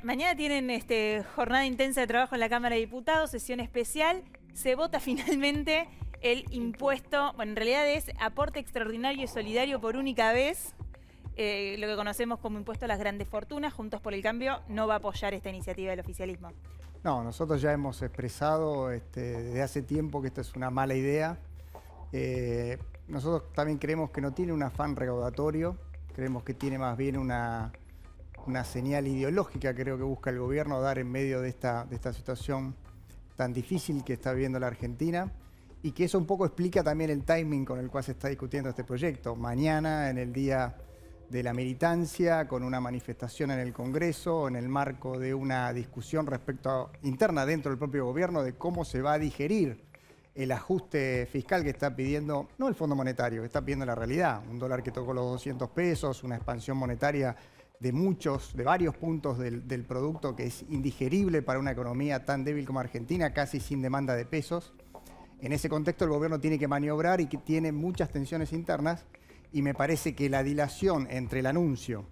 Mañana tienen jornada intensa de trabajo en la Cámara de Diputados, sesión especial. Se vota finalmente el impuesto, bueno, en realidad es aporte extraordinario y solidario por única vez, lo que conocemos como impuesto a las grandes fortunas. Juntos por el Cambio no va a apoyar esta iniciativa del oficialismo. No, nosotros ya hemos expresado desde hace tiempo que esta es una mala idea. Nosotros también creemos que no tiene un afán recaudatorio, creemos que tiene más bien una señal ideológica, creo que busca el gobierno dar en medio de esta situación tan difícil que está viviendo la Argentina, y que eso un poco explica también el timing con el cual se está discutiendo este proyecto. Mañana, en el Día de la Militancia, con una manifestación en el Congreso, en el marco de una discusión interna dentro del propio gobierno de cómo se va a digerir el ajuste fiscal que está pidiendo, no el Fondo Monetario, que está pidiendo la realidad. Un dólar que tocó los 200 pesos, una expansión monetaria de varios puntos del producto que es indigerible para una economía tan débil como Argentina, casi sin demanda de pesos. En ese contexto el gobierno tiene que maniobrar y que tiene muchas tensiones internas, y me parece que la dilación entre el anuncio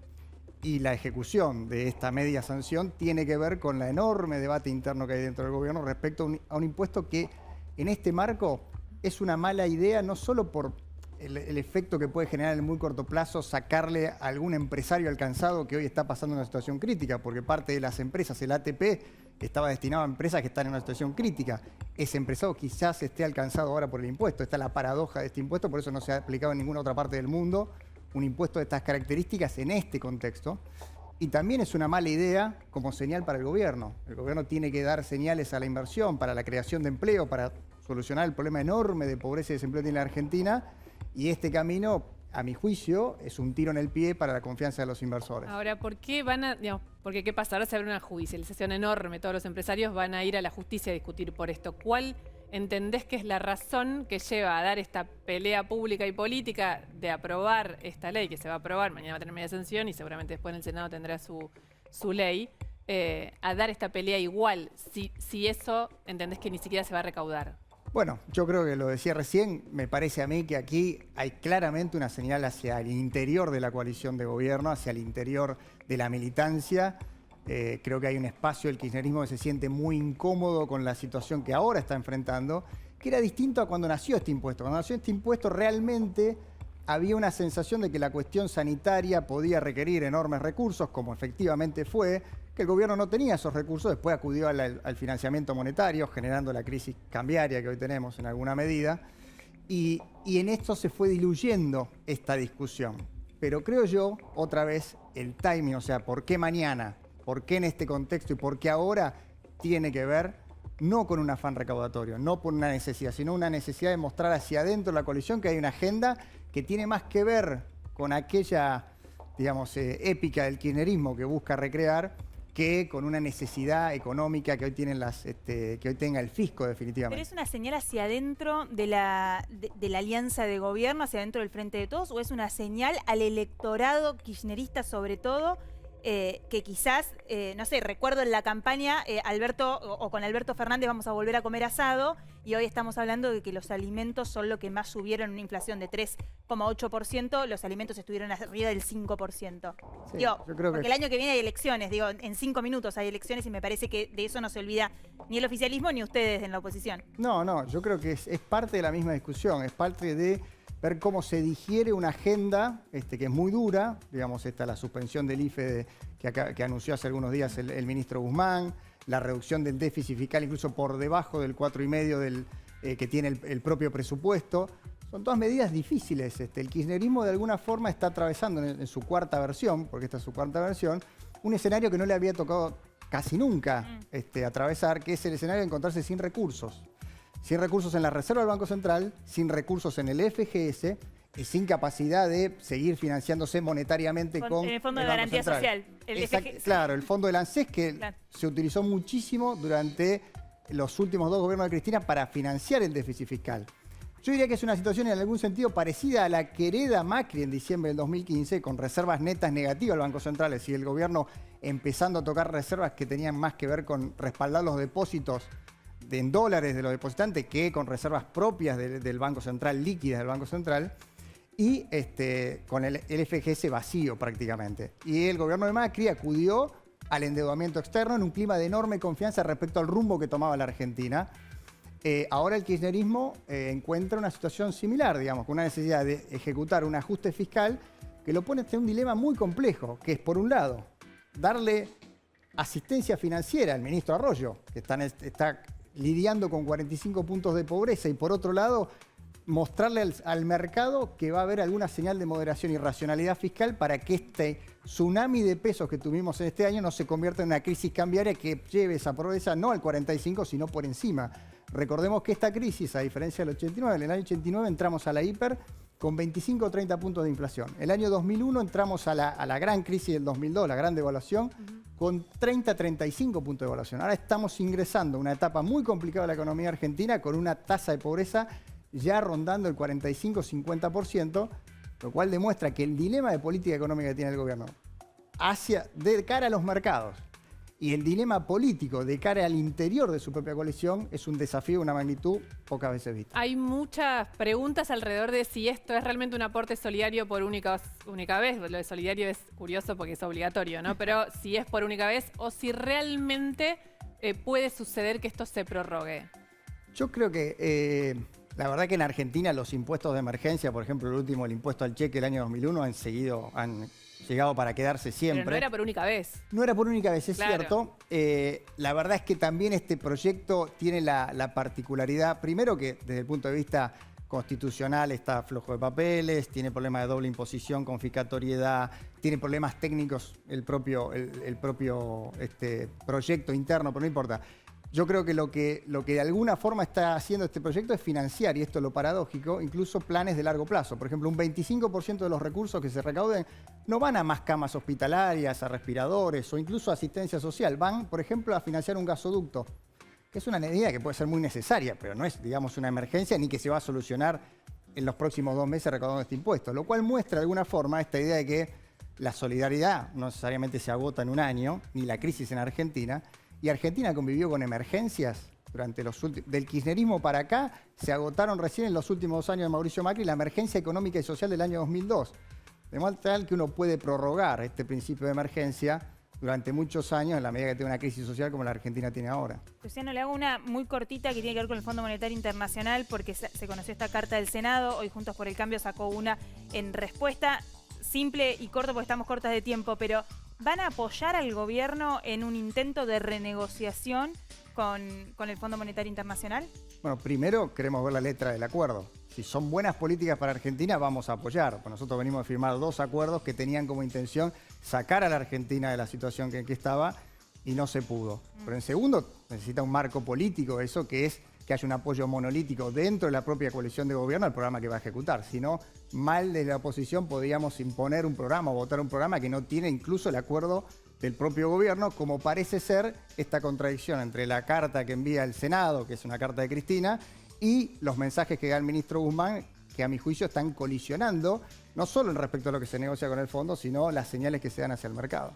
y la ejecución de esta media sanción tiene que ver con el enorme debate interno que hay dentro del gobierno respecto a un impuesto que en este marco es una mala idea, no solo por el efecto que puede generar en muy corto plazo sacarle a algún empresario alcanzado que hoy está pasando una situación crítica, porque parte de las empresas, el ATP, estaba destinado a empresas que están en una situación crítica. Ese empresario quizás esté alcanzado ahora por el impuesto. Esta es la paradoja de este impuesto, por eso no se ha aplicado en ninguna otra parte del mundo un impuesto de estas características en este contexto. Y también es una mala idea como señal para el gobierno. El gobierno tiene que dar señales a la inversión, para la creación de empleo, para solucionar el problema enorme de pobreza y desempleo que tiene la Argentina. Y este camino, a mi juicio, es un tiro en el pie para la confianza de los inversores. Ahora, ¿por qué porque qué pasa? Ahora se abre una judicialización enorme, todos los empresarios van a ir a la justicia a discutir por esto. ¿Cuál entendés que es la razón que lleva a dar esta pelea pública y política de aprobar esta ley, que se va a aprobar, mañana va a tener media sanción y seguramente después en el Senado tendrá su ley, a dar esta pelea igual, si eso entendés que ni siquiera se va a recaudar? Bueno, yo creo que lo decía recién, me parece a mí que aquí hay claramente una señal hacia el interior de la coalición de gobierno, hacia el interior de la militancia. Creo que hay un espacio del kirchnerismo que se siente muy incómodo con la situación que ahora está enfrentando, que era distinto a cuando nació este impuesto. Cuando nació este impuesto realmente había una sensación de que la cuestión sanitaria podía requerir enormes recursos, como efectivamente fue, que el gobierno no tenía esos recursos, después acudió al financiamiento monetario, generando la crisis cambiaria que hoy tenemos en alguna medida, y en esto se fue diluyendo esta discusión. Pero creo yo, otra vez, el timing, o sea, ¿por qué mañana? ¿Por qué en este contexto? ¿Y por qué ahora? Tiene que ver no con un afán recaudatorio, no por una necesidad, sino una necesidad de mostrar hacia adentro de la coalición que hay una agenda que tiene más que ver con aquella, digamos, épica del kirchnerismo que busca recrear, que con una necesidad económica que hoy tienen que hoy tenga el fisco definitivamente. ¿Pero es una señal hacia adentro de la alianza de gobierno, hacia adentro del Frente de Todos, o es una señal al electorado kirchnerista sobre todo, que quizás, no sé, recuerdo en la campaña, con Alberto Fernández vamos a volver a comer asado, y hoy estamos hablando de que los alimentos son lo que más subieron en una inflación de 3,8%, los alimentos estuvieron arriba del 5%. Sí, digo, yo creo porque el año que viene hay elecciones, digo, en 5 minutos hay elecciones, y me parece que de eso no se olvida ni el oficialismo ni ustedes en la oposición. No, yo creo que es parte de la misma discusión, es parte de ver cómo se digiere una agenda que es muy dura, digamos, la suspensión del IFE que anunció hace algunos días el ministro Guzmán, la reducción del déficit fiscal incluso por debajo del 4,5% que tiene el propio presupuesto. Son todas medidas difíciles. El kirchnerismo de alguna forma está atravesando en su cuarta versión, porque esta es su cuarta versión, un escenario que no le había tocado casi nunca atravesar, que es el escenario de encontrarse sin recursos. Sin recursos en la reserva del Banco Central, sin recursos en el FGS, y sin capacidad de seguir financiándose monetariamente con el Fondo de Garantía Social. Claro, el fondo del ANSES que se utilizó muchísimo durante los últimos 2 gobiernos de Cristina para financiar el déficit fiscal. Yo diría que es una situación en algún sentido parecida a la que hereda Macri en diciembre del 2015, con reservas netas negativas al Banco Central, es decir, el gobierno empezando a tocar reservas que tenían más que ver con respaldar los depósitos en dólares de los depositantes que con reservas propias del Banco Central, líquidas del Banco Central, y con el FGS vacío prácticamente. Y el gobierno de Macri acudió al endeudamiento externo, en un clima de enorme confianza respecto al rumbo que tomaba la Argentina. Ahora el kirchnerismo encuentra una situación similar, digamos, con una necesidad de ejecutar un ajuste fiscal que lo pone ante un dilema muy complejo, que es, por un lado, darle asistencia financiera al ministro Arroyo, que está lidiando con 45 puntos de pobreza, y por otro lado, mostrarle al mercado que va a haber alguna señal de moderación y racionalidad fiscal para que este tsunami de pesos que tuvimos en este año no se convierta en una crisis cambiaria que lleve esa pobreza no al 45, sino por encima. Recordemos que esta crisis, a diferencia del 89, en el año 89 entramos a la hiper con 25 o 30 puntos de inflación. El año 2001 entramos a la gran crisis del 2002, la gran devaluación, con 30 a 35 puntos de devaluación. Ahora estamos ingresando a una etapa muy complicada de la economía argentina con una tasa de pobreza ya rondando el 45-50%, lo cual demuestra que el dilema de política económica que tiene el gobierno de cara a los mercados y el dilema político de cara al interior de su propia coalición es un desafío de una magnitud pocas veces vista. Hay muchas preguntas alrededor de si esto es realmente un aporte solidario por única vez. Lo de solidario es curioso porque es obligatorio, ¿no? Pero si es por única vez o si realmente puede suceder que esto se prorrogue. Yo creo que la verdad que en Argentina los impuestos de emergencia, por ejemplo, el último, el impuesto al cheque del año 2001, han llegado para quedarse siempre. Pero no era por única vez. No era por única vez, es Claro. cierto. La verdad es que también este proyecto tiene la particularidad, primero que desde el punto de vista constitucional está flojo de papeles, tiene problemas de doble imposición, confiscatoriedad, tiene problemas técnicos el propio proyecto interno, pero no importa. Yo creo que lo que de alguna forma está haciendo este proyecto es financiar, y esto es lo paradójico, incluso planes de largo plazo. Por ejemplo, un 25% de los recursos que se recauden no van a más camas hospitalarias, a respiradores o incluso a asistencia social. Van, por ejemplo, a financiar un gasoducto, que es una medida que puede ser muy necesaria, pero no es, digamos, una emergencia ni que se va a solucionar en los próximos 2 meses recaudando este impuesto. Lo cual muestra de alguna forma esta idea de que la solidaridad no necesariamente se agota en un año, ni la crisis en Argentina. Y Argentina convivió con emergencias durante del kirchnerismo para acá, se agotaron recién en los últimos 2 años de Mauricio Macri la emergencia económica y social del año 2002. De modo tal que uno puede prorrogar este principio de emergencia durante muchos años en la medida que tenga una crisis social como la Argentina tiene ahora. Luciano, le hago una muy cortita que tiene que ver con el Fondo Monetario Internacional, porque se conoció esta carta del Senado. Hoy Juntos por el Cambio sacó una en respuesta. Simple y corto porque estamos cortas de tiempo, pero ¿van a apoyar al gobierno en un intento de renegociación con el Fondo Monetario Internacional? Bueno, primero queremos ver la letra del acuerdo. Si son buenas políticas para Argentina, vamos a apoyar. Pues nosotros venimos a firmar 2 acuerdos que tenían como intención sacar a la Argentina de la situación en que estaba y no se pudo. Pero en segundo, necesita un marco político, eso que es que haya un apoyo monolítico dentro de la propia coalición de gobierno al programa que va a ejecutar. Si no, mal de la oposición podríamos imponer un programa o votar un programa que no tiene incluso el acuerdo del propio gobierno, como parece ser esta contradicción entre la carta que envía el Senado, que es una carta de Cristina, y los mensajes que da el ministro Guzmán, que a mi juicio están colisionando, no solo en respecto a lo que se negocia con el fondo, sino las señales que se dan hacia el mercado.